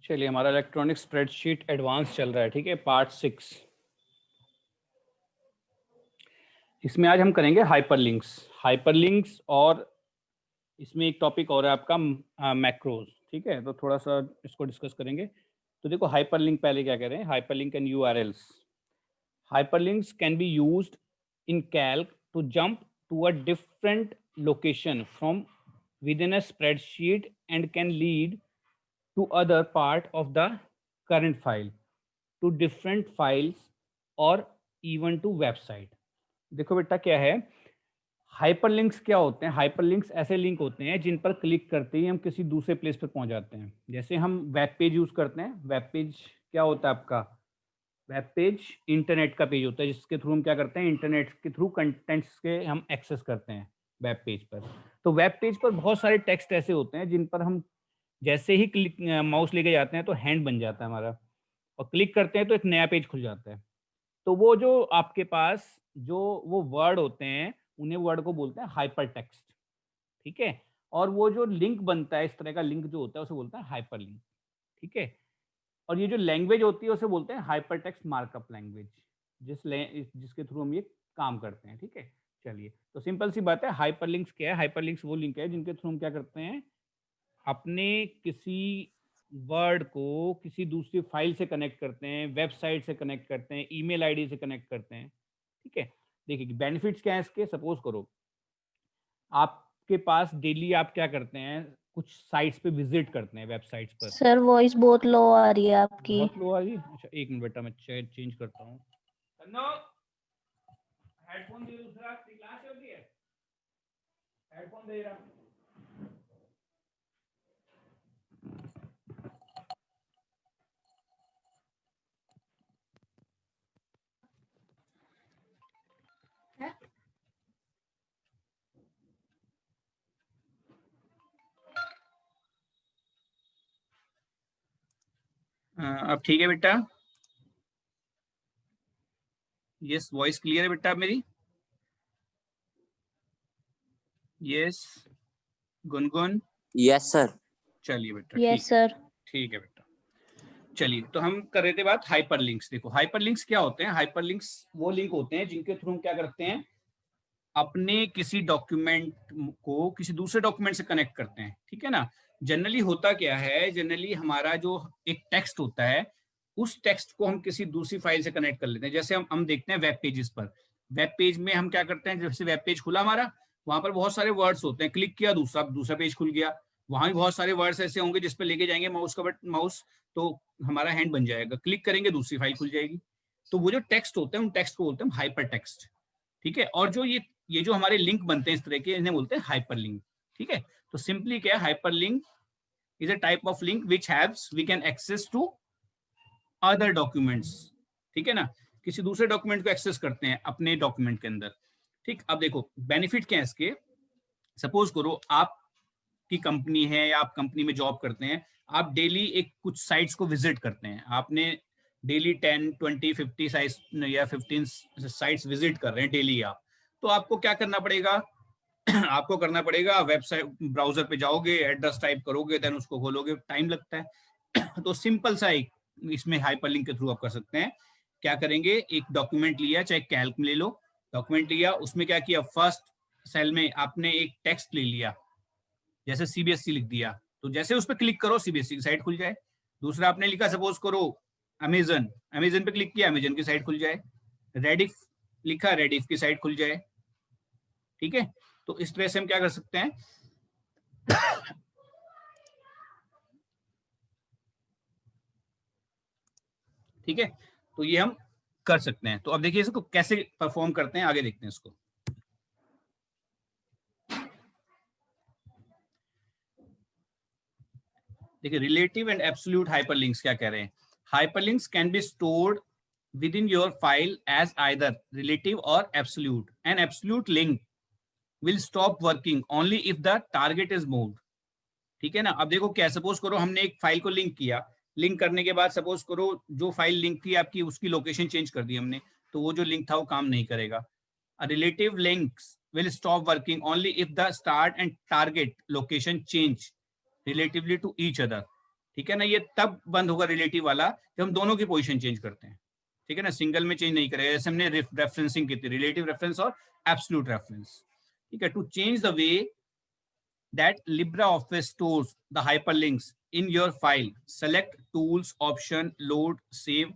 चलिए, हमारा electronic spreadsheet advance चल रहा है, ठीक है, पार्ट 6। इसमें आज हम करेंगे हाइपरलिंक्स और इसमें एक टॉपिक और है आपका मैक्रोज, ठीक है। तो थोड़ा सा इसको डिस्कस करेंगे। तो देखो, हाइपरलिंक पहले क्या कह रहे हैं, hyperlink and URLs. Hyperlinks can be used in Calc to jump to a different location from within a spreadsheet and can lead to other part of the current file, to different files or even to website। देखो बेटा क्या है, hyperlinks क्या होते हैं? Hyperlinks ऐसे link होते हैं जिन पर क्लिक करते ही हम किसी दूसरे प्लेस पर पहुंच जाते हैं। जैसे हम वेब पेज यूज करते हैं। वेब पेज क्या होता है आपका? वेब पेज इंटरनेट का पेज होता है जिसके थ्रू हम क्या करते हैं, इंटरनेट के थ्रू कंटेंट्स के हम एक्सेस करते हैं वेब पेज पर। तो वेब पेज पर बहुत सारे टेक्स्ट ऐसे होते हैं जिन पर हम जैसे ही क्लिक माउस लेके जाते हैं तो हैंड बन जाता है हमारा, और क्लिक करते हैं तो एक नया पेज खुल जाता है। तो वो जो आपके पास जो वो वर्ड होते हैं, उन्हें वर्ड को बोलते हैं हाइपर टेक्स्ट, ठीक है। और वो जो लिंक बनता है, इस तरह का लिंक जो होता है, उसे बोलते हैं हाइपर लिंक, ठीक है। और ये जो लैंग्वेज होती है उसे बोलते हैं हाइपर टेक्स्ट मार्कअप लैंग्वेज, जिसके थ्रू हम ये काम करते हैं, ठीक है। चलिए, तो सिंपल सी बात है, हाइपरलिंक्स क्या है? हाइपरलिंक्स वो लिंक है जिनके थ्रू हम क्या करते हैं, अपने किसी वर्ड को किसी दूसरी फाइल से कनेक्ट करते हैं, वेबसाइट से कनेक्ट करते हैं, ईमेल आईडी से कनेक्ट करते हैं, ठीक है। देखिए बेनिफिट्स क्या है इसके। सपोज करो आपके पास डेली आप क्या करते हैं, कुछ साइट्स पे विजिट करते हैं, वेबसाइट्स पर। सर वॉइस बहुत लो आ रही है आपकी। बहुत लो आ रही है? अच्छा, एक मिनट बेटा, मैं चेंज करता हूँ। हेडफोन दे, दूसरा क्लास चल रही है, हेडफोन दे रहा। अब ठीक है बेटा? यस, वॉइस क्लियर है बेटा मेरी? यस गुनगुन? Yes sir. चलिए बेटा, यस सर। ठीक है बेटा। चलिए, तो हम कर रहे थे बात हाइपरलिंक्स। देखो हाइपरलिंक्स क्या होते हैं? हाइपरलिंक्स वो लिंक होते हैं जिनके थ्रू हम क्या करते हैं, अपने किसी डॉक्यूमेंट को किसी दूसरे डॉक्यूमेंट से कनेक्ट करते हैं, ठीक है ना। जनरली होता क्या है, जनरली हमारा जो एक टेक्स्ट होता है, उस टेक्स्ट को हम किसी दूसरी फाइल से कनेक्ट कर लेते हैं। जैसे हम देखते हैं वेब पेजेस पर, वेब पेज में हम क्या करते हैं, जैसे वेब पेज खुला हमारा, वहां पर बहुत सारे वर्ड्स होते हैं, क्लिक किया दूसरा पेज खुल गया। वहां भी बहुत सारे वर्ड्स ऐसे होंगे जिस पर लेके जाएंगे माउस तो हमारा हैंड बन जाएगा, क्लिक करेंगे दूसरी फाइल खुल जाएगी। तो वो जो टेक्स्ट होते हैं, उन टेक्स्ट को बोलते हैं हाइपर टेक्स्ट, ठीक है। और जो ये जो हमारे लिंक बनते हैं इस तरह के, इन्हें बोलते हैं हाइपरलिंक, ठीक है। तो सिंपली क्या है, hyperlink is a type of link which haves we can access to other documents, ठीक है ना। किसी दूसरे डॉक्यूमेंट को एक्सेस करते हैं अपने डॉक्यूमेंट के अंदर, ठीक। अब देखो बेनिफिट क्या है इसके। सपोज करो आप की कंपनी है या आप कंपनी में जॉब करते हैं, आप डेली एक कुछ साइट्स को विजिट करते हैं, आपने डेली 10, 20, 50 साइट्स या 15 साइट्स विजिट कर रहे हैं डेली आप। तो आपको क्या करना पड़ेगा आपको करना पड़ेगा, वेबसाइट ब्राउजर पे जाओगे, एड्रेस टाइप करोगे, देन उसको खोलोगे, टाइम लगता है। तो सिंपल सा एक इसमें हाइपरलिंक के थ्रू आप कर सकते हैं। क्या करेंगे, एक डॉक्यूमेंट लिया, चाहे कैल्क में ले लो, डॉक्यूमेंट लिया, उसमें क्या किया, फर्स्ट सेल में आपने एक टेक्स्ट ले लिया, जैसे सीबीएसई लिख दिया, तो जैसे उस पर क्लिक करो सीबीएसई की साइट खुल जाए। दूसरा आपने लिखा, सपोज करो अमेजन पे क्लिक किया, अमेजन की साइट खुल जाए। रेडिफ लिखा, रेडिफ की साइट खुल जाए, ठीक है। तो इस तरह से हम क्या कर सकते हैं ठीक है, तो ये हम कर सकते हैं। तो अब देखिए इसको कैसे परफॉर्म करते हैं, आगे देखते हैं इसको। देखिए रिलेटिव एंड एब्सोल्यूट हाइपरलिंक्स क्या कह रहे हैं। Hyperlinks can be stored within your file as either relative or absolute. An absolute link will stop working only if the target is moved, ठीक है ना। अब देखो क्या, सपोज करो हमने एक फाइल को लिंक किया, लिंक करने के बाद सपोज करो जो फाइल लिंक थी आपकी, उसकी लोकेशन चेंज कर दी हमने, तो वो जो लिंक था वो काम नहीं करेगा। A relative links will stop working only if the start and target location change relatively to each other. ठीक है ना, ये तब बंद होगा रिलेटिव वाला जब हम दोनों की पोजीशन चेंज करते हैं. ठीक है ना, सिंगल में चेंज नहीं करेगा. जैसे हमने रेफरेंसिंग की थी, रिलेटिव रेफरेंस और एब्सोल्यूट रेफरेंस. ठीक है, to change the way that LibreOffice stores the hyperlinks in your file, select Tools option, Load, Save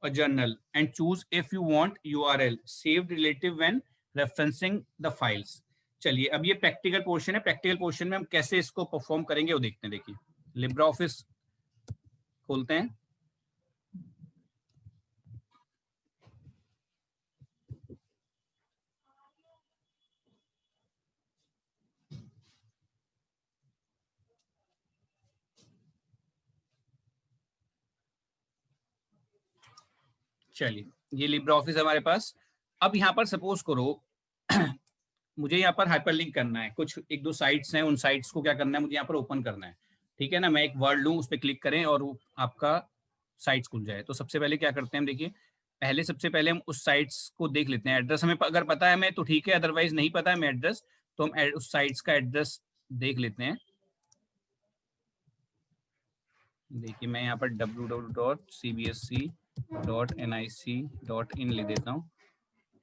a Journal, and choose if you want URL saved relative when referencing the files. चलिए, अब ये practical portion है. Practical portion में हम कैसे इसको perform करेंगे वो देखते हैं. देखिए, LibreOffice खोलते हैं. चलिए, ये LibreOffice है हमारे पास. अब यहाँ पर सपोज करो मुझे यहाँ पर हाइपरलिंक करना है. कुछ एक दो साइट्स हैं, उन साइट्स को क्या करना है, मुझे यहाँ पर ओपन करना है. ठीक है ना, मैं एक वर्ड लूँ, उस पर क्लिक करें और वो आपका साइट्स खुल जाए. तो सबसे पहले क्या करते हैं हम, देखिए पहले सबसे पहले हम उस साइट्स को देख लेते हैं. एड्रेस हमें अगर पता है हमें तो ठीक है, अदरवाइज नहीं पता है हमें एड्रेस, तो हम उस साइट्स का एड्रेस देख लेते हैं. देखिए, मैं यहाँ पर www.cbsc.nic.in लिख देता हूँ.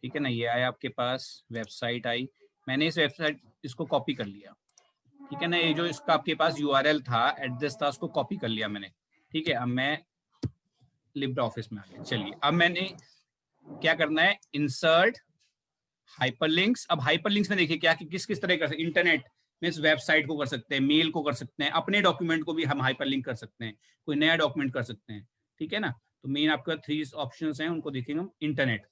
ठीक है ना, ये आया आपके पास, वेबसाइट आई. मैंने इस वेबसाइट इसको कॉपी कर लिया. ठीक है ना, ये जो इसका आपके पास यूआरएल था, एड्रेस था, उसको कॉपी कर लिया मैंने. ठीक है, अब मैं LibreOffice में आ गया. चलिए, अब मैंने क्या करना है, इंसर्ट हाइपरलिंक्स. अब हाइपरलिंक्स में देखिए क्या किस किस तरह कर सकते हैं. इंटरनेट में इस वेबसाइट को कर सकते हैं, मेल को कर सकते हैं, अपने डॉक्यूमेंट को भी हम हाइपरलिंक कर सकते हैं, कोई नया डॉक्यूमेंट कर सकते हैं. ठीक है ना, तो मेन आपका 3 ऑप्शंस हैं, उनको देखेंगे हम. इंटरनेट.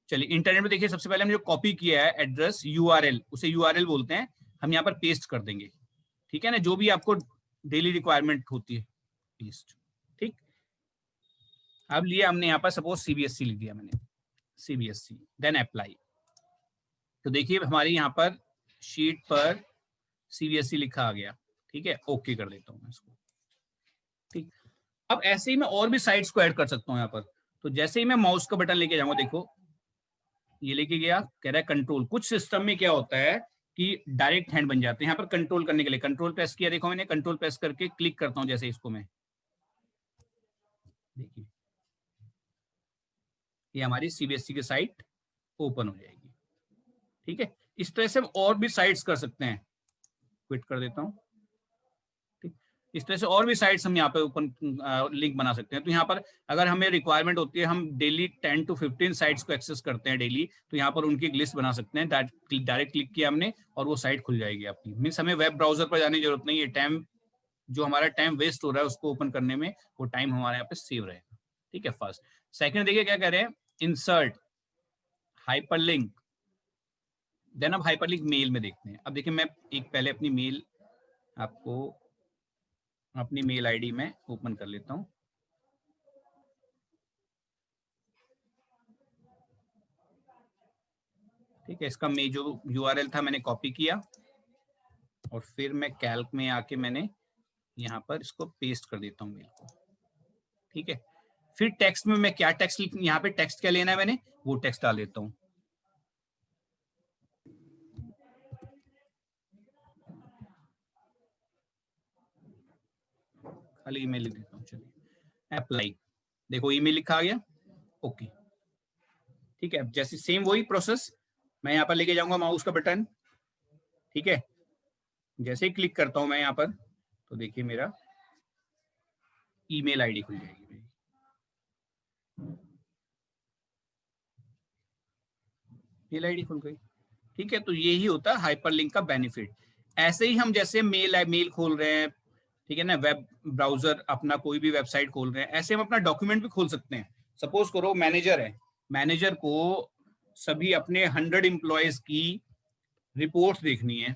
चलिए, इंटरनेट में देखिए सबसे पहले हमने जो कॉपी किया है एड्रेस यूआरएल, उसे यूआरएल बोलते हैं, हम यहाँ पर पेस्ट कर देंगे. ठीक है ना, जो भी आपको डेली रिक्वायरमेंट होती है, पेस्ट. ठीक, अब लिया हमने यहाँ पर सपोज सीबीएसई लिख दिया मैंने, सीबीएसई, देन अप्लाई. तो देखिए हमारी यहाँ पर शीट पर सीबीएसई लिखा आ गया. ठीक है, ओके कर देता हूँ मैं इसको. ठीक, अब ऐसे ही मैं और भी साइट्स को ऐड कर सकता हूँ यहाँ पर. तो जैसे ही मैं माउस का बटन लेके जाऊंगा, देखो ये लेके गया, कह रहा है कंट्रोल. कुछ सिस्टम में क्या होता है कि डायरेक्ट हैंड बन जाते हैं. यहाँ पर कंट्रोल करने के लिए कंट्रोल प्रेस किया, देखो मैंने कंट्रोल प्रेस करके क्लिक करता हूँ जैसे इसको मैं, देखिए ये हमारी सीबीएसई की साइट ओपन हो जाएगी. ठीक है, इस तरह से हम और भी साइट्स कर सकते हैं. क्विट कर देता हूँ. ठीक, इस तरह से और भी साइट्स हम यहाँ पे ओपन लिंक बना सकते हैं. तो यहाँ पर अगर हमें रिक्वायरमेंट होती है, हम डेली 10 to 15 साइट्स को एक्सेस करते हैं डेली, तो यहाँ पर उनकी एक लिस्ट बना सकते हैं. डायरेक्ट क्लिक किया हमने और वो साइट खुल जाएगी आपकी. मीन्स हमें वेब ब्राउजर पर जाने की जरूरत नहीं है. टाइम जो हमारा टाइम वेस्ट हो रहा है उसको ओपन करने में, वो टाइम हमारे यहाँ पे सेव रहेगा. ठीक है, फर्स्ट. सेकंड देखिए क्या कह रहे हैं, इंसर्ट हाइपरलिंक. देन अब हाइपरलिंक मेल में देखते हैं. अब देखिए मैं एक पहले अपनी मेल आपको अपनी मेल आईडी में ओपन कर लेता हूं. ठीक है, इसका मैं जो यूआरएल था मैंने कॉपी किया और फिर मैं कैल्क में आके मैंने यहाँ पर इसको पेस्ट कर देता हूँ मेल को. ठीक है, फिर टेक्स्ट में मैं क्या टेक्स्ट यहाँ पे टेक्स्ट क्या लेना है मैंने, वो टेक्स्ट डाल देता हूँ. खाली ईमेल लिख देता हूँ. चलिए, अप्लाई. देखो ईमेल लिखा आ गया. ओके. ठीक है, जैसे सेम वही प्रोसेस मैं यहाँ पर लेके जाऊंगा माउस का बटन. ठीक है, जैसे ही क्लिक करता हूं मैं यहाँ पर, तो देखिए मेरा ईमेल आईडी खुल जाएगी मेरी. मेल आईडी खुल गई. ठीक है, तो यही होता है हाइपरलिंक का बेनिफिट. ऐसे ही हम जैसे मेल खोल रहे हैं, ठीक है ना, वेब ब्राउजर अपना कोई भी वेबसाइट खोल रहे हैं, ऐसे हम अपना डॉक्यूमेंट भी खोल सकते हैं. सपोज करो मैनेजर है, मैनेजर को सभी अपने 100 एम्प्लॉयज की रिपोर्ट्स देखनी है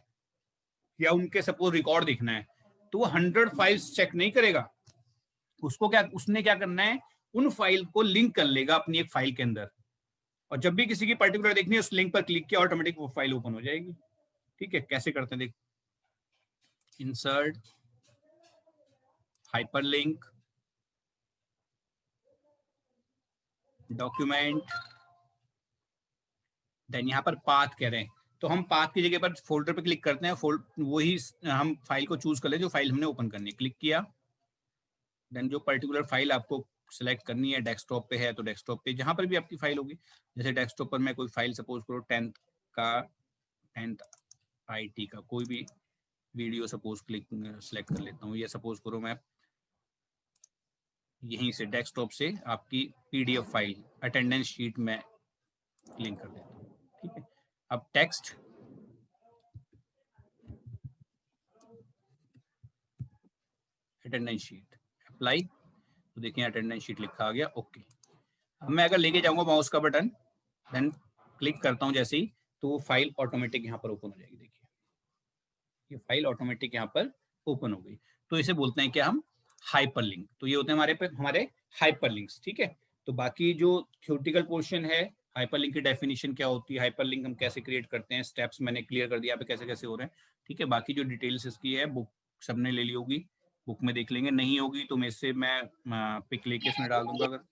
या उनके सपोज रिकॉर्ड देखना है, तो वो 100 फाइल्स चेक नहीं करेगा. उसने क्या करना है, उन फाइल को लिंक कर लेगा अपनी एक फाइल के अंदर, और जब भी किसी की पर्टिकुलर देखनी है उस लिंक पर क्लिक किया, ऑटोमेटिक वो फाइल ओपन हो जाएगी. ठीक है, कैसे करते हैं देख, इंसर्ट हाइपरलिंक डॉक्यूमेंट देन यहाँ पर पाथ कह रहे हैं, तो हम पाथ की जगह पर फोल्डर पे क्लिक करते हैं, वही हम फाइल को चूज कर ले जो फाइल हमने ओपन करनी है, क्लिक किया। देन जो पर्टिकुलर फाइल आपको सिलेक्ट करनी है, डेस्कटॉप पे है तो डेस्कटॉप पे, जहां पर भी आपकी फाइल होगी, जैसे डेस्कटॉप पर मैं कोई फाइल सपोज करो 10th IT का कोई भी वीडियो सपोज सिलेक्ट कर लेता हूँ, ये सपोज करो मैं यहीं से डेस्कटॉप से आपकी PDF फाइल अटेंडेंस शीट में लिंक कर देता हूँ, ठीक है। अब टेक्स्ट, अटेंडेंस शीट, अप्लाई, तो देखिए अटेंडेंस शीट लिखा आ गया, ओके। अब मैं अगर लेके जाऊंगा माउस का बटन, देन क्लिक करता हूं जैसे ही, तो वो फाइल ऑटोमेटिक यहाँ पर ओपन हो जाएगी। देखिए ये फाइल ऑटोमेटिक यहाँ पर ओपन हो गई। तो इसे बोलते हैं क्या हम, हाइपरलिंक। तो ये होते हैं हमारे हाइपरलिंक्स, ठीक है। तो बाकी जो थ्योरेटिकल पोर्शन है, हाइपरलिंक की डेफिनेशन क्या होती है, हाइपरलिंक हम कैसे क्रिएट करते हैं, स्टेप्स मैंने क्लियर कर दिया पे कैसे कैसे हो रहे हैं, ठीक है। बाकी जो डिटेल्स इसकी है बुक सबने ले ली होगी, बुक में देख लेंगे, नहीं होगी तो मैं इससे पिक लेके इसमें डाल दूंगा। अगर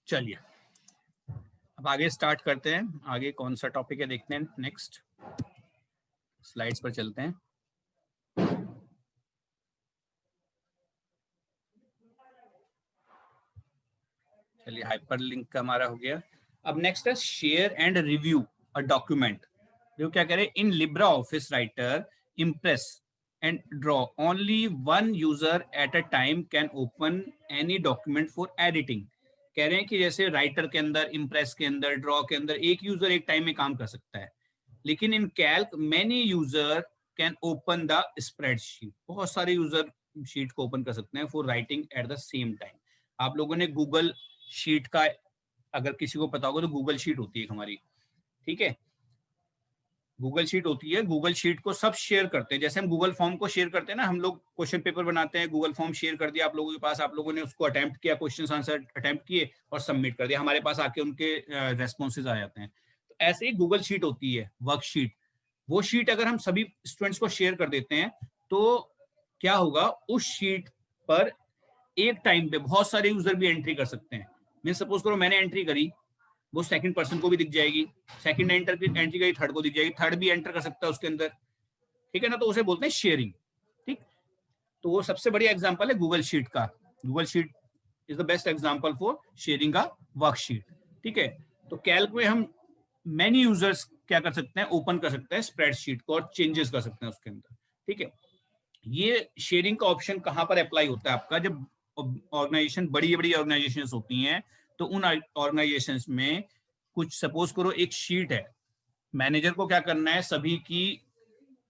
चलिए अब आगे स्टार्ट करते हैं, आगे कौन सा टॉपिक है देखते हैं। नेक्स्ट स्लाइड्स पर चलते हैं। चलिए हाइपरलिंक का हमारा हो गया। अब नेक्स्ट है share and review a document. जो क्या करें, in LibreOffice Writer, Impress and Draw, only one user at a time can open any document for editing. कह रहे हैं कि जैसे राइटर के अंदर, इम्प्रेस के अंदर, ड्रॉ के अंदर एक यूजर एक टाइम में काम कर सकता है, लेकिन in Calc many user can open the spreadsheet. बहुत सारे यूजर शीट को ओपन कर सकते हैं for writing at the same time. आप लोगों ने गूगल शीट का, अगर किसी को पता होगा तो गूगल शीट होती है हमारी, ठीक है। गूगल शीट होती है, गूगल शीट को सब शेयर करते हैं, जैसे हम गूगल फॉर्म को शेयर करते हैं ना, हम लोग क्वेश्चन पेपर बनाते हैं, गूगल फॉर्म शेयर कर दिया आप लोगों के पास, आप लोगों ने उसको अटेम्प्ट किया, क्वेश्चन आंसर अटेम्प्ट किए और सबमिट कर दिया, हमारे पास आके उनके रेस्पॉन्सेज आ जाते हैं। तो ऐसे ही गूगल शीट होती है, वर्कशीट। वो शीट अगर हम सभी स्टूडेंट्स को शेयर कर देते हैं तो क्या होगा, उस शीट पर एक टाइम पे बहुत सारे यूजर भी एंट्री कर सकते हैं। मैं सपोज करो मैंने एंट्री करी, वो सेकंड पर्सन को भी दिख जाएगी, सेकंड एंट्री करी थर्ड को दिख जाएगी, थर्ड भी एंटर कर सकता है उसके अंदर, ठीक है ना। तो उसे बोलते हैं शेयरिंग, ठीक। तो वो सबसे बढ़िया एग्जांपल है गूगल शीट का। Google sheet is the best example for sharing a worksheet, ठीक है। तो कैल्क में हम मैनी यूजर्स क्या कर सकते हैं, ओपन कर सकते हैं स्प्रेडशीट को और चेंजेस कर सकते हैं उसके अंदर, ठीक है। ये शेयरिंग का ऑप्शन कहां पर अप्लाई होता है आपका, जब ऑर्गेनाइजेशन, बड़ी बड़ी ऑर्गेनाइजेशन होती हैं, तो उन ऑर्गेनाइजेशन में कुछ सपोज करो एक शीट है, मैनेजर को क्या करना है, सभी की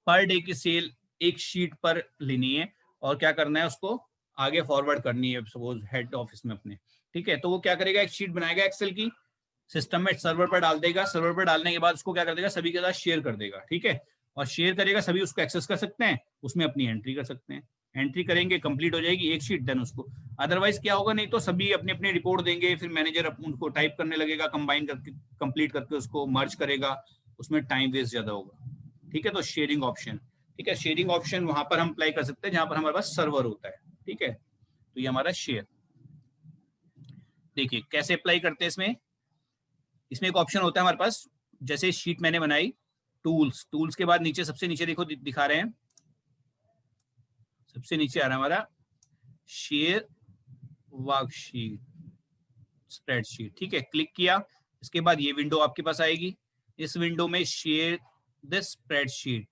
पर डे की सेल एक शीट पर लेनी है और क्या करना है, उसको आगे फॉरवर्ड करनी है सपोज हेड ऑफिस में अपने, ठीक है। तो वो क्या करेगा, एक शीट बनाएगा एक्सेल की, सिस्टम में सर्वर पर डाल देगा, सर्वर पर डालने के बाद उसको क्या कर देगा, सभी के साथ शेयर कर देगा, ठीक है। और शेयर करेगा, सभी उसको एक्सेस कर सकते हैं, उसमें अपनी एंट्री कर सकते हैं, एंट्री करेंगे, कंप्लीट हो जाएगी एक शीट, देन उसको। अदरवाइज क्या होगा, नहीं तो सभी अपनी अपनी रिपोर्ट देंगे, फिर मैनेजर उनको टाइप करने लगेगा, कंबाइन करके कंप्लीट करके उसको मर्ज करेगा, उसमें टाइम वेस्ट ज्यादा होगा, ठीक है। तो शेयरिंग ऑप्शन, ठीक है, शेयरिंग ऑप्शन वहां पर हम अप्लाई कर सकते हैं जहां पर हमारे पास सर्वर होता है, ठीक है। तो ये हमारा शेयर, देखिए कैसे अप्लाई करते हैं इसमें। इसमें एक ऑप्शन होता है हमारे पास, जैसे शीट मैंने बनाई, टूल्स, टूल्स के बाद नीचे सबसे नीचे देखो दिखा रहे हैं, सबसे नीचे आ रहा है हमारा शेयर वर्कशीट, स्प्रेडशीट, ठीक है। क्लिक किया, इसके बाद ये विंडो आपके पास आएगी, इस विंडो में share this spreadsheet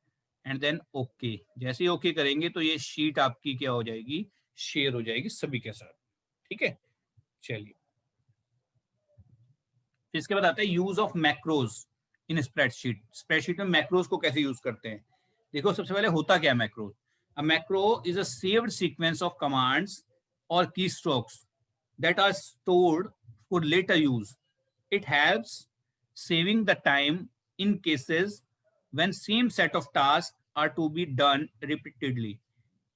and then okay. जैसे ही ओके करेंगे तो ये शीट आपकी क्या हो जाएगी, शेयर हो जाएगी सभी के साथ, ठीक है। चलिए इसके बाद आता है use of macros in spreadsheet. Spreadsheet में मैक्रोज को कैसे यूज करते हैं, देखो सबसे पहले होता क्या है macros. A macro is a saved sequence of commands और keystrokes that are stored for later use. It helps saving the time in cases when same set of tasks are to be done repeatedly,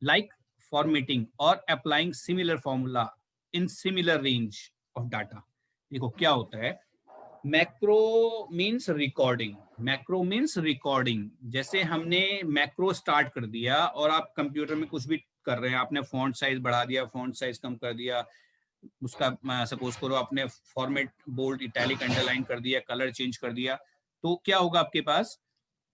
like formatting or applying similar formula in similar range of data. देखो क्या होता है, macro means recording, macro means recording. जैसे हमने macro start कर दिया और आप कंप्यूटर में कुछ भी कर रहे हैं, आपने फॉन्ट साइज बढ़ा दिया, फॉन्ट साइज कम कर दिया, उसका सपोज करो आपने फॉर्मेट बोल्ड इटैलिक अंडरलाइन कर दिया, कलर चेंज कर दिया, तो क्या होगा आपके पास,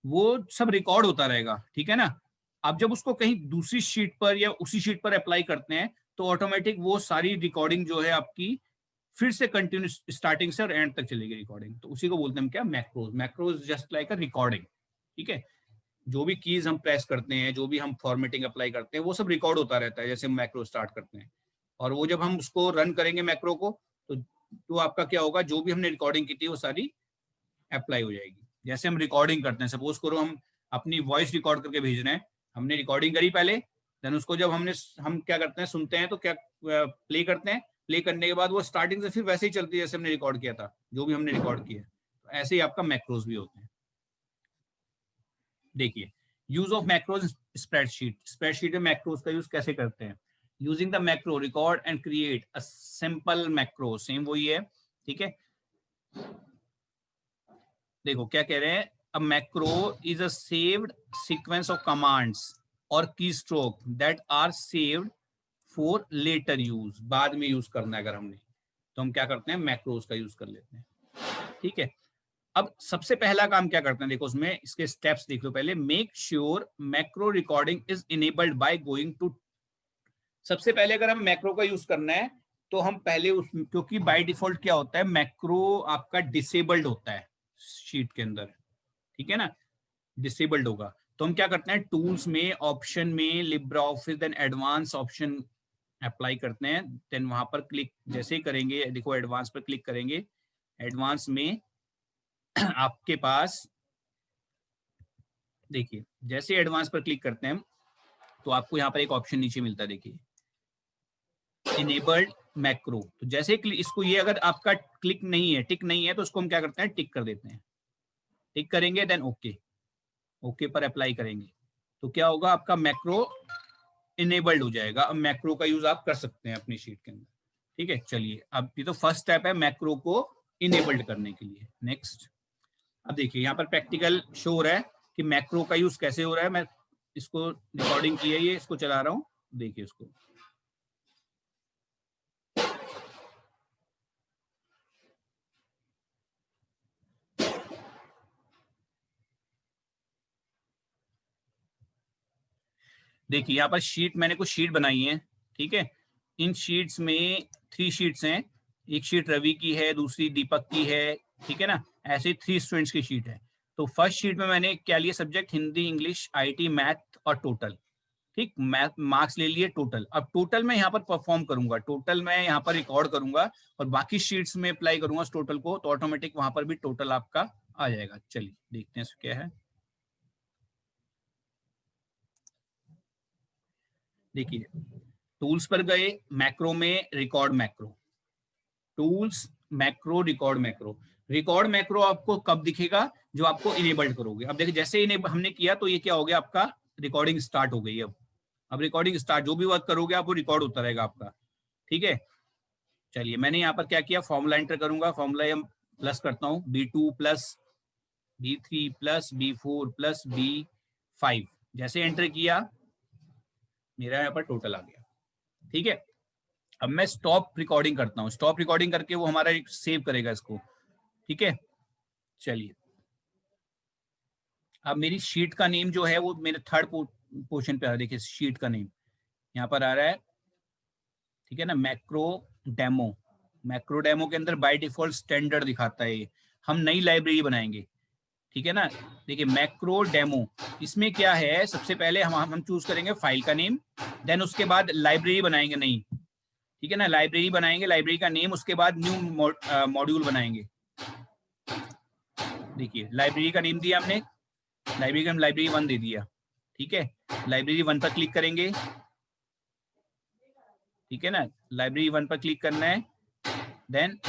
वो सब रिकॉर्ड होता रहेगा, ठीक है ना। आप जब उसको कहीं दूसरी शीट पर या उसी शीट पर अप्लाई करते हैं तो ऑटोमेटिक वो सारी रिकॉर्डिंग जो है आपकी फिर से कंटिन्यू स्टार्टिंग से और एंड तक चलेगी रिकॉर्डिंग। तो उसी को बोलते हैं हम क्या, macros. Macros just like a recording, ठीक है। जो भी कीज हम प्रेस करते हैं, जो भी हम फॉर्मेटिंग अप्लाई करते हैं, वो सब रिकॉर्ड होता रहता है जैसे हम मैक्रो स्टार्ट करते हैं। और वो जब हम उसको रन करेंगे मैक्रो को, तो आपका क्या होगा, जो भी हमने रिकॉर्डिंग की थी वो सारी अप्लाई हो जाएगी। जैसे हम रिकॉर्डिंग करते हैं, सपोज करो हम अपनी वॉइस रिकॉर्ड करके भेज रहे हैं, हमने रिकॉर्डिंग करी पहले, देन उसको जब हम क्या करते हैं, सुनते हैं, तो क्या प्ले करते हैं, प्ले करने के बाद वो स्टार्टिंग से फिर वैसे ही चलती है जैसे हमने रिकॉर्ड किया था, जो भी हमने रिकॉर्ड किया। तो ऐसे ही आपका मैक्रोज भी होते हैं। देखिए, use of macros spreadsheet. Spreadsheet में मैक्रोज का यूज कैसे करते हैं, using the macro record and create a simple macro. Same वही है, ठीक है। देखो क्या कह रहे हैं, a macro is a saved sequence of commands और key stroke that are saved for later use. बाद में यूज करना है अगर हमने, तो हम क्या करते हैं, मैक्रोज का यूज कर लेते हैं, ठीक है। अब सबसे पहला काम क्या करते हैं, देखो उसमें इसके स्टेप्स देख लो पहले। Make sure macro recording is enabled by going to. सबसे पहले अगर हम मैक्रो का यूज करना है तो हम पहले उस, क्योंकि बाय डिफॉल्ट क्या होता है, मैक्रो आपका डिसेबल्ड होता है शीट के अंदर, ठीक है ना, डिसेबल्ड होगा। तो हम क्या करते हैं, टूल्स में, ऑप्शन में, LibreOffice, then advance option apply करते हैं। देन वहां पर क्लिक जैसे ही करेंगे, देखो एडवांस पर क्लिक करेंगे, एडवांस में आपके पास देखिए, जैसे एडवांस पर क्लिक करते हैं तो आपको यहाँ पर एक ऑप्शन नीचे मिलता है, देखिए इनेबल्ड मैक्रो। तो जैसे इसको, ये अगर आपका क्लिक नहीं है, टिक नहीं है, तो उसको हम क्या करते हैं, टिक कर देते हैं। टिक करेंगे, देन ओके, ओके पर अप्लाई करेंगे, तो क्या होगा, आपका मैक्रो इनेबल्ड हो जाएगा। अब मैक्रो का यूज आप कर सकते हैं अपनी शीट के अंदर, ठीक है। चलिए, अब ये तो फर्स्ट स्टेप है मैक्रो को इनेबल्ड करने के लिए। नेक्स्ट, अब देखिए यहाँ पर प्रैक्टिकल शो हो रहा है कि मैक्रो का यूज कैसे हो रहा है। मैं इसको रिकॉर्डिंग की है, ये इसको चला रहा हूँ, देखिए इसको। देखिए यहाँ पर शीट, मैंने कुछ शीट बनाई है, ठीक है। इन शीट्स में 3 शीट्स हैं, एक शीट रवि की है, दूसरी दीपक की है, ठीक है ना। ऐसे 3 स्टूडेंट्स की शीट है। तो फर्स्ट शीट में मैंने क्या लिया, subject Hindi, English, IT, math और टोटल, ठीक। मैथ मार्क्स ले लिए टोटल। अब टोटल मैं यहाँ पर परफॉर्म करूंगा, टोटल मैं यहाँ पर रिकॉर्ड करूंगा और बाकी शीट्स में अप्लाई करूंगा उस टोटल को, तो ऑटोमेटिक वहां पर भी टोटल आपका आ जाएगा। चलिए देखते हैं क्या है। देखिए, टूल्स पर गए, मैक्रो में record macro, tools, macro, record macro. Record macro आपको कब दिखेगा, जो आपको इनेबल्ड करोगे। अब देखिए, जैसे हमने किया तो ये क्या हो गया, आपका रिकॉर्डिंग स्टार्ट हो गई। अब रिकॉर्डिंग स्टार्ट, जो भी वर्क करोगे आप वो रिकॉर्ड होता रहेगा आपका, ठीक है। चलिए, मैंने यहाँ पर क्या किया, फॉर्मूला एंटर करूंगा। फॉर्मूला हम प्लस करता हूँ, B2 plus B3 plus B4 plus B5। जैसे एंटर किया, मेरा यहाँ पर टोटल आ गया, ठीक है। अब मैं स्टॉप रिकॉर्डिंग करता हूँ, स्टॉप रिकॉर्डिंग करके वो हमारा सेव करेगा इसको, ठीक है। चलिए, अब मेरी शीट का नेम जो है वो मेरे थर्ड पोर्शन पे आ रहा है, देखिए शीट का नेम यहाँ पर आ रहा है, ठीक है ना, मैक्रो डेमो। मैक्रो डेमो के अंदर बाय डिफॉल्ट स्टैंडर्ड दिखाता है ये। हम नई लाइब्रेरी बनाएंगे, ठीक है ना। देखिए मैक्रो डेमो, इसमें क्या है, सबसे पहले हम चूज करेंगे फाइल का नेम, देन उसके बाद लाइब्रेरी बनाएंगे नई, ठीक है ना। लाइब्रेरी बनाएंगे, लाइब्रेरी का नेम, उसके बाद न्यू मॉड्यूल बनाएंगे। देखिए लाइब्रेरी का नेम दिया हमने, लाइब्रेरी का लाइब्रेरी 1 दे दिया, ठीक है। लाइब्रेरी 1 पर क्लिक करेंगे, ठीक है ना। लाइब्रेरी 1 पर क्लिक करना है, then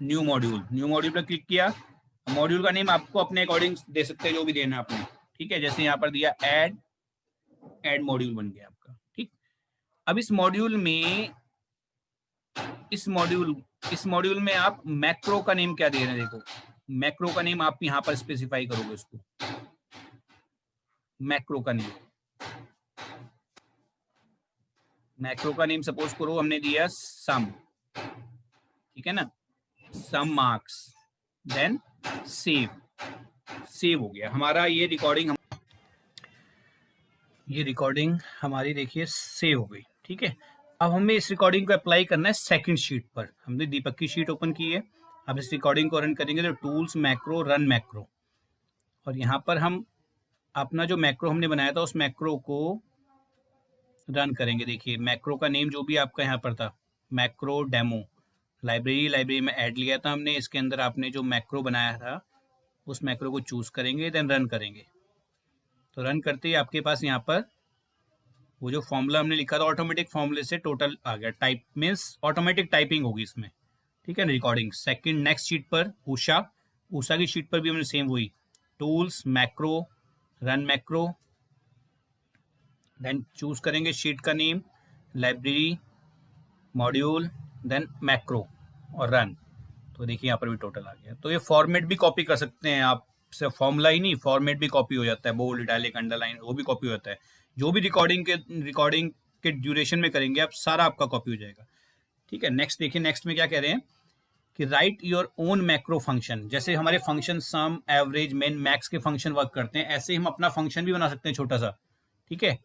new module, new module पर क्लिक किया। मॉड्यूल का नेम आपको अपने अकॉर्डिंग दे सकते हैं, जो भी देना आपने, ठीक है। जैसे यहाँ पर दिया ऐड मॉड्यूल बन गया आपका, ठीक। अब इस मॉड्यूल में आप मैक्रो का नेम क्या दे रहे हैं? देखो, मैक्रो का नेम आप यहां पर स्पेसिफाई करोगे उसको। मैक्रो का नेम सपोज करो हमने दिया सम, ठीक है ना, सम मार्क्स, देन सेव हो गया हमारा। ये रिकॉर्डिंग हमारी देखिए सेव हो गई, ठीक है। अब हमें इस रिकॉर्डिंग को अप्लाई करना है सेकंड शीट पर। हमने दीपक की शीट ओपन की है। अब इस रिकॉर्डिंग को रन करेंगे तो टूल्स, मैक्रो, रन मैक्रो, और यहाँ पर हम अपना जो मैक्रो हमने बनाया था उस मैक्रो को रन करेंगे। देखिए मैक्रो का नेम जो भी आपका यहाँ पर था, मैक्रो डेमो, लाइब्रेरी में ऐड लिया था हमने। इसके अंदर आपने जो मैक्रो बनाया था उस मैक्रो को चूज करेंगे, देन रन करेंगे। तो रन करते ही आपके पास यहाँ पर वो जो फॉर्मूला हमने लिखा था ऑटोमेटिक फॉर्मूले से टोटल आ गया। टाइप मीन्स ऑटोमेटिक टाइपिंग होगी इसमें, ठीक है। रिकॉर्डिंग सेकंड नेक्स्ट शीट पर उषा की शीट पर भी हमने सेम वही tools, macro, run macro, then choose करेंगे शीट का name, library, module, then macro और रन। तो देखिए यहाँ पर भी टोटल आ गया। तो ये फॉर्मेट भी कॉपी कर सकते हैं आप, सिर्फ फॉर्मूला ही नहीं, फॉर्मेट भी कॉपी हो जाता है, बोल्ड, इटैलिक, अंडरलाइन, वो भी कॉपी हो जाता है। जो भी रिकॉर्डिंग के ड्यूरेशन में करेंगे आप, सारा आपका कॉपी हो जाएगा, ठीक है। नेक्स्ट देखिए, नेक्स्ट में क्या कह रहे हैं कि right your own macro function. जैसे हमारे फंक्शन सम, एवरेज, मिन, मैक्स के फंक्शन वर्क करते हैं, ऐसे ही हम अपना फंक्शन भी बना सकते हैं छोटा सा, ठीक है।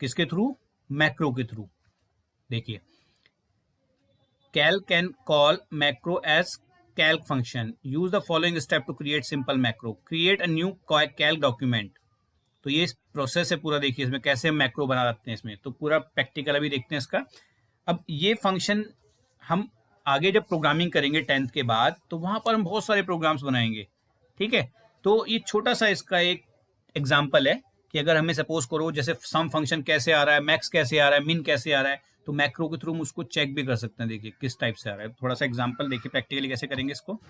किसके थ्रू? मैक्रो के थ्रू। देखिए Cal can call macro as calc function. Use the following step to create simple macro. Create a new calc document. तो ये प्रोसेस है पूरा। देखिए इसमें कैसे हम मैक्रो बना सकते हैं, इसमें तो पूरा प्रैक्टिकल अभी देखते हैं इसका। अब ये फंक्शन हम आगे जब प्रोग्रामिंग करेंगे 10th के बाद, तो वहां पर हम बहुत सारे प्रोग्राम्स बनाएंगे, ठीक है। तो ये छोटा सा इसका एक एग्जाम्पल है कि अगर हमें सपोज करो जैसे सम फंक्शन कैसे आ रहा है, मैक्स कैसे आ रहा है, मिन कैसे आ रहा है, तो मैक्रो के थ्रू हम उसको चेक भी कर सकते हैं। देखिए किस टाइप से आ रहा है, थोड़ा सा एग्जांपल देखिए प्रैक्टिकली कैसे करेंगे इसको।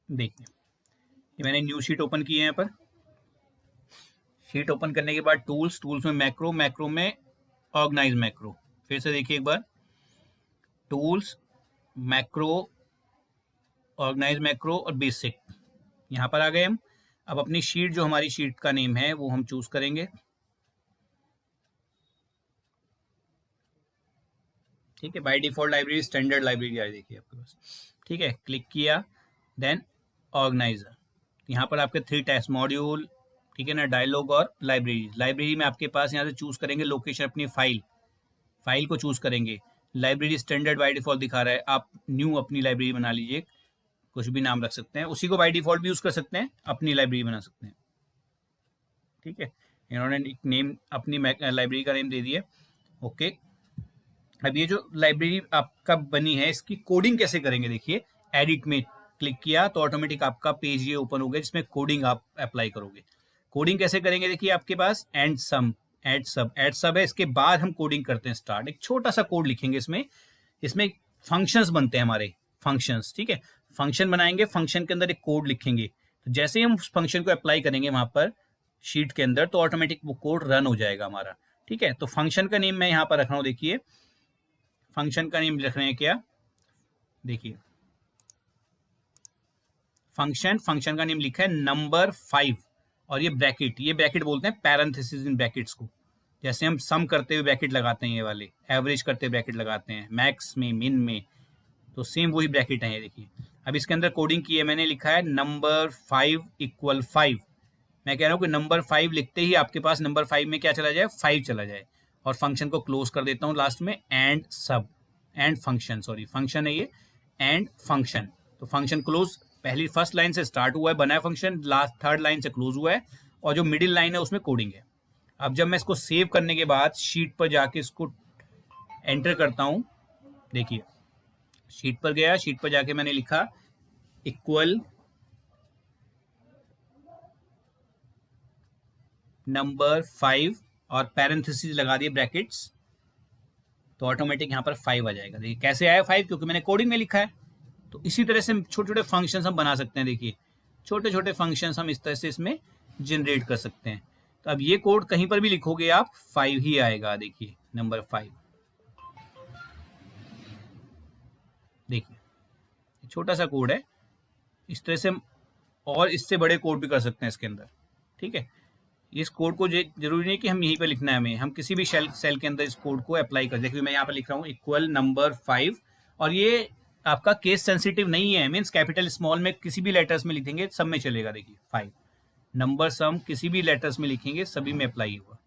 देखिए ये मैंने न्यू शीट ओपन की है। यहाँ पर शीट ओपन करने के बाद टूल्स में मैक्रो में ऑर्गेनाइज मैक्रो। फिर से देखिए एक बार, टूल्स, मैक्रो, ऑर्गेनाइज मैक्रो और बेसिक, यहाँ पर आ गए हम। अब अपनी शीट, जो हमारी शीट का नेम है वो हम चूज करेंगे, ठीक है। By default library standard library आई देखिए आपके पास, ठीक है। क्लिक किया, देन ऑर्गेनाइजर, यहाँ पर आपके 3 टेस्ट मॉड्यूल, ठीक है ना, डायलॉग और लाइब्रेरी में आपके पास यहाँ से चूज करेंगे लोकेशन, अपनी फाइल को चूज करेंगे। लाइब्रेरी स्टैंडर्ड बाय डिफॉल्ट दिखा रहा है, आप न्यू अपनी लाइब्रेरी बना लीजिए, कुछ भी नाम रख सकते हैं, उसी को बाय डिफॉल्ट भी यूज कर सकते हैं, अपनी लाइब्रेरी बना सकते हैं, ठीक है। इन्होंने एक नेम अपनी लाइब्रेरी का नेम दे दिया, ओके। अब ये जो लाइब्रेरी आपका बनी है इसकी कोडिंग कैसे करेंगे? देखिए एडिट में क्लिक किया तो ऑटोमेटिक आपका पेज ये ओपन हो गया जिसमें कोडिंग आप अप्लाई करोगे। कोडिंग कैसे करेंगे? देखिए आपके पास एड सब है, इसके बाद हम कोडिंग करते हैं स्टार्ट। एक छोटा सा कोड लिखेंगे इसमें फंक्शंस बनते हैं हमारे, फंक्शंस, ठीक है। फंक्शन बनाएंगे, फंक्शन के अंदर एक कोड लिखेंगे, तो जैसे ही हम उस फंक्शन को अप्लाई करेंगे वहां पर शीट के अंदर, तो ऑटोमेटिक वो कोड रन हो जाएगा हमारा, ठीक है। तो फंक्शन का नेम मैं यहाँ पर रख रहा हूँ, देखिए फंक्शन का नेम लिख रहे हैं क्या, देखिए फंक्शन का नेम लिखा है नंबर 5, और ये ब्रैकेट बोलते हैं पैरेंथेसिस इन ब्रैकेट्स को। जैसे हम सम करते हुए ब्रैकेट लगाते हैं, ये वाले एवरेज करते हुए ब्रैकेट लगाते हैं, मैक्स में, मिन में, तो सेम वही ब्रैकेट है ये देखिए। अब इसके अंदर कोडिंग की है, मैंने लिखा है नंबर 5 = 5। मैं कह रहा हूँ कि नंबर 5 लिखते ही आपके पास नंबर 5 में क्या चला जाए, 5 चला जाए। और फंक्शन को क्लोज कर देता हूँ लास्ट में, एंड फंक्शन है ये, एंड फंक्शन। तो फंक्शन क्लोज, पहली फर्स्ट लाइन से स्टार्ट हुआ है, बना है फंक्शन, लास्ट थर्ड लाइन से क्लोज हुआ है, और जो मिडिल लाइन है उसमें कोडिंग है। अब जब मैं इसको सेव करने के बाद शीट पर जाके इसको एंटर करता हूं, देखिए शीट पर गया, शीट पर जाके मैंने लिखा इक्वल नंबर 5 और पैरेंथेसिस लगा दिए ब्रैकेट्स, तो ऑटोमेटिक यहाँ पर 5 आ जाएगा। देखिए कैसे आया 5, क्योंकि मैंने कोडिंग में लिखा है। तो इसी तरह से छोटे छोटे फंक्शन हम बना सकते हैं। देखिए छोटे छोटे फंक्शंस हम इस तरह से इसमें जनरेट कर सकते हैं। तो अब ये कोड कहीं पर भी लिखोगे आप 5 ही आएगा। देखिए नंबर 5, देखिए छोटा सा कोड है। इस तरह से और इससे बड़े कोड भी कर सकते हैं इसके अंदर, ठीक है। इस कोड को जरूरी नहीं कि हम यहीं पे लिखना है, हमें हम किसी भी सेल के अंदर इस कोड को अप्लाई कर। देखिए मैं यहाँ पे लिख रहा हूँ इक्वल नंबर 5, और ये आपका केस सेंसिटिव नहीं है, मीन्स कैपिटल स्मॉल में किसी भी लेटर्स में लिखेंगे सब में चलेगा। देखिए 5 नंबर सम किसी भी लेटर्स में लिखेंगे सभी में अप्लाई होगा।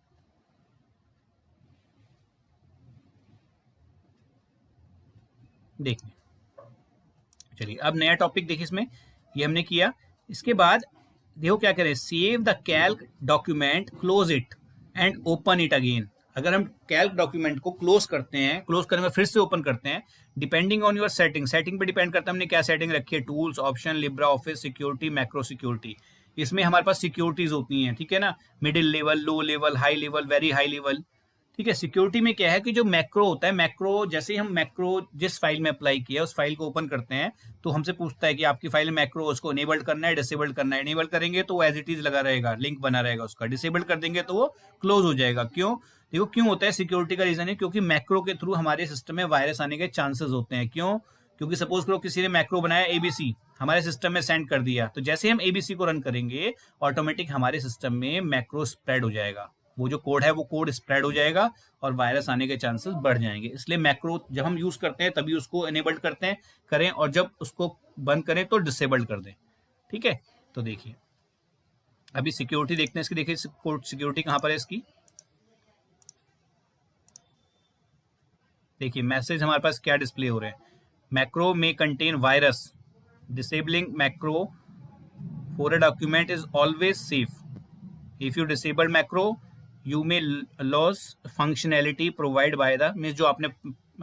देखिए चलिए अब नया टॉपिक देखिए, इसमें ये हमने किया। इसके बाद देखो क्या करें, save the Calc document, close it and open it again. अगर हम कैल्क डॉक्यूमेंट को क्लोज करते हैं, क्लोज करने में फिर से ओपन करते हैं, depending on your setting, setting पे डिपेंड करता है हमने क्या सेटिंग रखी है। Tools, option, Libra office, security, macro security, इसमें हमारे पास सिक्योरिटीज होती हैं, ठीक है ना। Middle level, low level, high level, very high level, ठीक है। सिक्योरिटी में क्या है कि जो मैक्रो होता है, मैक्रो जैसे ही हम मैक्रो जिस फाइल में अप्लाई किया उस फाइल को ओपन करते हैं तो हमसे पूछता है कि आपकी फाइल में मैक्रो, उसको इनेबल्ड करना है, डिसेबल्ड करना है। इनेबल करेंगे तो वो एज इट इज लगा रहेगा, लिंक बना रहेगा उसका। डिसेबल्ड कर देंगे तो वो क्लोज हो जाएगा। क्यों? देखो क्यों होता है, सिक्योरिटी का रीजन है क्योंकि मैक्रो के थ्रू हमारे सिस्टम में वायरस आने के चांसेस होते हैं। क्यों? क्योंकि सपोज करो किसी ने मैक्रो बनाया एबीसी, हमारे सिस्टम में सेंड कर दिया, तो जैसे हम एबीसी को रन करेंगे ऑटोमेटिक हमारे सिस्टम में मैक्रो स्प्रेड हो जाएगा। वो जो कोड है वो कोड स्प्रेड हो जाएगा और वायरस आने के चांसेस बढ़ जाएंगे। इसलिए मैक्रो जब हम यूज करते हैं तभी उसको एनेबल्ड करते हैं करें, और जब उसको बंद करें तो डिसेबल्ड कर दें, ठीक है। तो देखिए अभी सिक्योरिटी देखते हैं इसकी। देखिए सिक्योरिटी कहां पर है इसकी। देखिए मैसेज हमारे पास क्या डिस्प्ले हो रहे हैं, मैक्रो में contain virus, disabling macro for a document is always safe. If you disable macro you may loss functionality provide by the, means जो आपने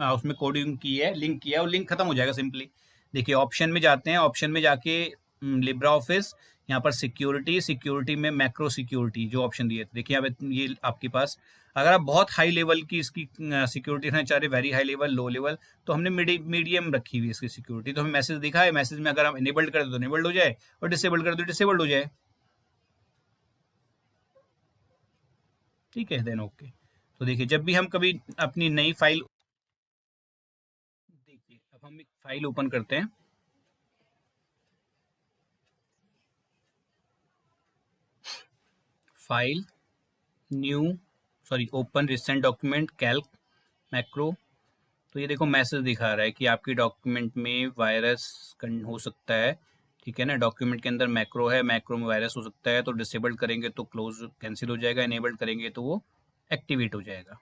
उसमें कोडिंग की है, लिंक किया है, वो लिंक खत्म हो जाएगा सिंपली। देखिए ऑप्शन में जाते हैं, ऑप्शन में जाके लिब्रा ऑफिस, यहाँ पर सिक्योरिटी, सिक्योरिटी में मैक्रो सिक्योरिटी जो ऑप्शन दिए थे, देखिए यहाँ पे ये आपके पास अगर आप बहुत हाई लेवल की इसकी सिक्योरिटी रखना चाह रहे, very high level, low level, तो हमने मीडियम रखी हुई इसकी सिक्योरिटी। तो हमें मैसेज दिखा है, मैसेज में अगर हम इनेबल्ड कर दो तो इनेबल्ड हो जाए और डिसेबल्ड कर दो डिसेबल्ड हो जाए, ठीक है। Then okay. तो देखिए जब भी हम कभी अपनी नई फाइल, देखिए अब हम एक फाइल ओपन करते हैं, file, new, sorry open recent document, Calc, macro. तो ये देखो मैसेज दिखा रहा है कि आपकी डॉक्यूमेंट में वायरस हो सकता है, ठीक है ना। डॉक्यूमेंट के अंदर मैक्रो है, मैक्रो में वायरस हो सकता है, तो डिसेबल्ड करेंगे तो क्लोज कैंसिल हो जाएगा, इनेबल्ड करेंगे तो वो एक्टिवेट हो जाएगा,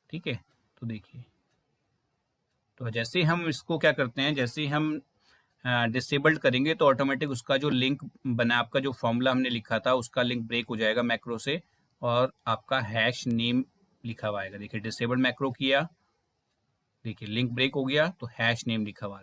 ठीक है। तो देखिए तो जैसे हम इसको क्या करते हैं, जैसे हम डिसेबल्ड करेंगे तो ऑटोमेटिक उसका जो लिंक बना, आपका जो फॉर्मूला हमने लिखा था उसका लिंक ब्रेक हो जाएगा मैक्रो से, और आपका हैश नेम लिखा हुआ आएगा। देखिए डिसेबल्ड मैक्रो किया, देखिए लिंक ब्रेक हो गया तो हैश नेम लिखा हुआ